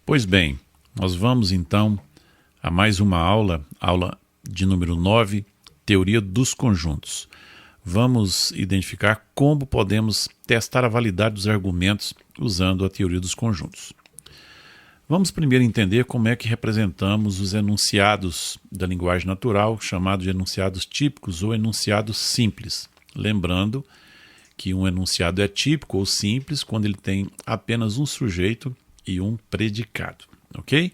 Pois bem, nós vamos então a mais uma aula de número 9, Teoria dos Conjuntos. Vamos identificar como podemos testar a validade dos argumentos usando a teoria dos conjuntos. Vamos primeiro entender como é que representamos os enunciados da linguagem natural, chamados de enunciados típicos ou enunciados simples. Lembrando que um enunciado é típico ou simples quando ele tem apenas um sujeito e um predicado, ok?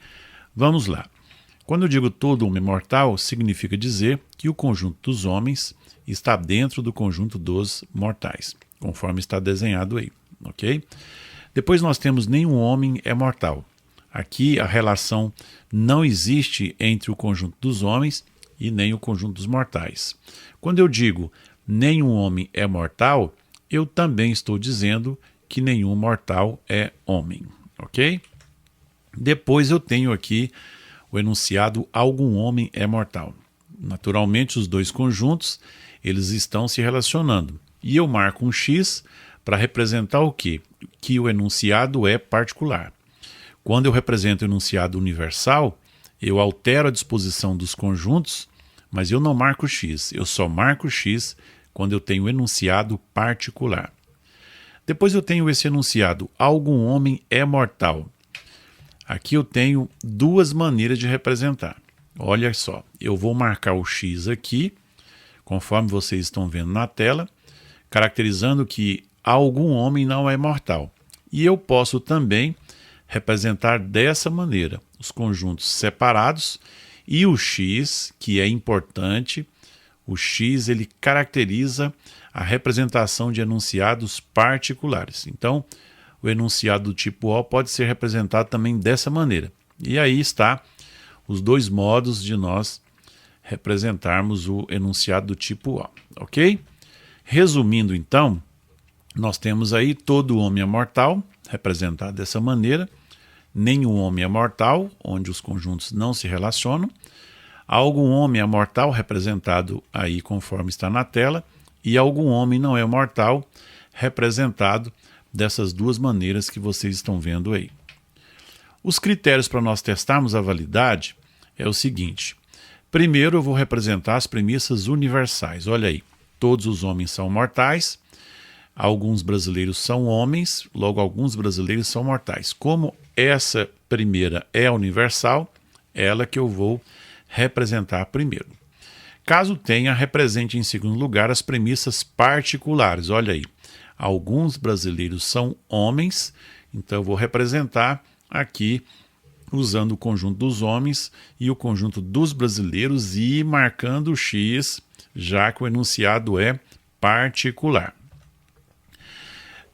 Vamos lá. Quando eu digo todo homem mortal, significa dizer que o conjunto dos homens está dentro do conjunto dos mortais, conforme está desenhado aí, ok? Depois nós temos nenhum homem é mortal. Aqui a relação não existe entre o conjunto dos homens e nem o conjunto dos mortais. Quando eu digo nenhum homem é mortal, eu também estou dizendo que nenhum mortal é homem, ok? Depois eu tenho aqui o enunciado algum homem é mortal. Naturalmente os dois conjuntos eles estão se relacionando e eu marco um X para representar o quê? Que o enunciado é particular. Quando eu represento o enunciado universal, eu altero a disposição dos conjuntos, mas eu não marco X, eu só marco X quando eu tenho o enunciado particular. Depois eu tenho esse enunciado, algum homem é mortal. Aqui eu tenho duas maneiras de representar. Olha só, eu vou marcar o X aqui, conforme vocês estão vendo na tela, caracterizando que algum homem não é mortal. E eu posso também representar dessa maneira os conjuntos separados e o X, que é importante, o X ele caracteriza a representação de enunciados particulares. Então, o enunciado do tipo O pode ser representado também dessa maneira. E aí está os dois modos de nós representarmos o enunciado do tipo O, ok? Resumindo então, nós temos aí todo homem é mortal, representado dessa maneira, nenhum homem é mortal, onde os conjuntos não se relacionam, algum homem é mortal, representado aí conforme está na tela, e algum homem não é mortal, representado dessas duas maneiras que vocês estão vendo aí. Os critérios para nós testarmos a validade é o seguinte. Primeiro eu vou representar as premissas universais. Olha aí, todos os homens são mortais, alguns brasileiros são homens, logo alguns brasileiros são mortais. Como essa primeira é universal, ela que eu vou representar primeiro. Caso tenha, represente em segundo lugar as premissas particulares. Olha aí, alguns brasileiros são homens, então eu vou representar aqui usando o conjunto dos homens e o conjunto dos brasileiros e marcando o X, já que o enunciado é particular.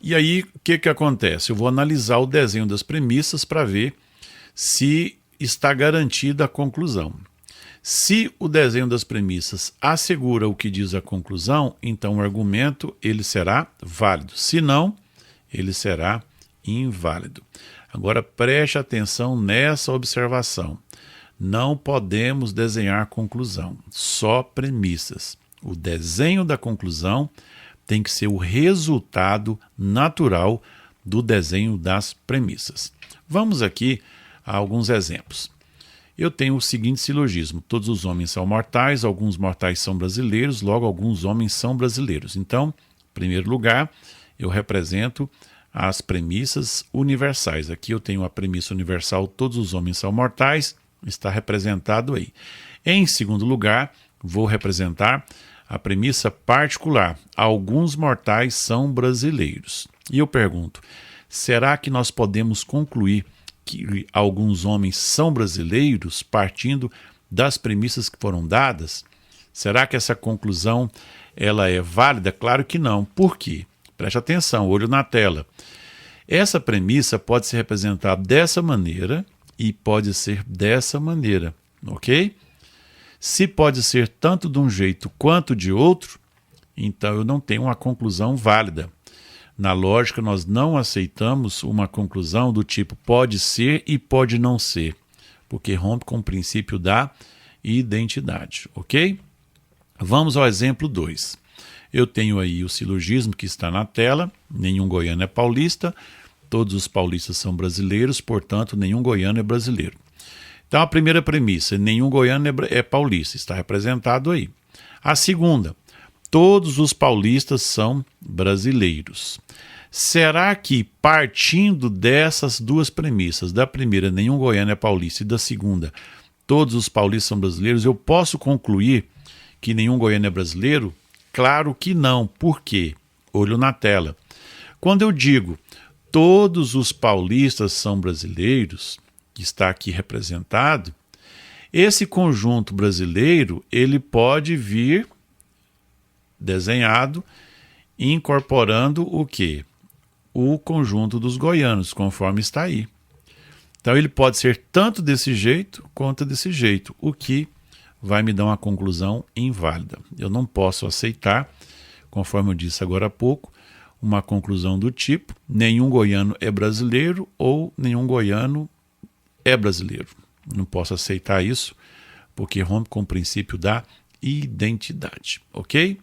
E aí, o que acontece? Eu vou analisar o desenho das premissas para ver se está garantida a conclusão. Se o desenho das premissas assegura o que diz a conclusão, então o argumento ele será válido. Se não, ele será inválido. Agora preste atenção nessa observação. Não podemos desenhar conclusão, só premissas. O desenho da conclusão tem que ser o resultado natural do desenho das premissas. Vamos aqui a alguns exemplos. Eu tenho o seguinte silogismo: todos os homens são mortais, alguns mortais são brasileiros, logo alguns homens são brasileiros. Então, em primeiro lugar, eu represento as premissas universais. Aqui eu tenho a premissa universal, todos os homens são mortais, está representado aí. Em segundo lugar, vou representar a premissa particular, alguns mortais são brasileiros. E eu pergunto, será que nós podemos concluir que alguns homens são brasileiros partindo das premissas que foram dadas? Será que essa conclusão ela é válida? Claro que não. Por quê? Preste atenção, olho na tela. Essa premissa pode ser representada dessa maneira e pode ser dessa maneira, ok? Se pode ser tanto de um jeito quanto de outro, então eu não tenho uma conclusão válida. Na lógica, nós não aceitamos uma conclusão do tipo pode ser e pode não ser, porque rompe com o princípio da identidade, ok? Vamos ao exemplo 2. Eu tenho aí o silogismo que está na tela, nenhum goiano é paulista, Todos os paulistas são brasileiros, portanto, nenhum goiano é brasileiro. Então, a primeira premissa, nenhum goiano é paulista, está representado aí. A segunda, todos os paulistas são brasileiros. Será que, partindo dessas duas premissas, da primeira, nenhum goiano é paulista, e da segunda, todos os paulistas são brasileiros, eu posso concluir que nenhum goiano é brasileiro? Claro que não. Por quê? Olho na tela. Quando eu digo todos os paulistas são brasileiros, que está aqui representado, esse conjunto brasileiro ele pode vir desenhado incorporando o quê? O conjunto dos goianos, conforme está aí. Então ele pode ser tanto desse jeito quanto desse jeito, o que vai me dar uma conclusão inválida. Eu não posso aceitar, conforme eu disse agora há pouco, uma conclusão do tipo nenhum goiano é brasileiro ou nenhum goiano é brasileiro. Não posso aceitar isso porque rompe com o princípio da identidade, ok?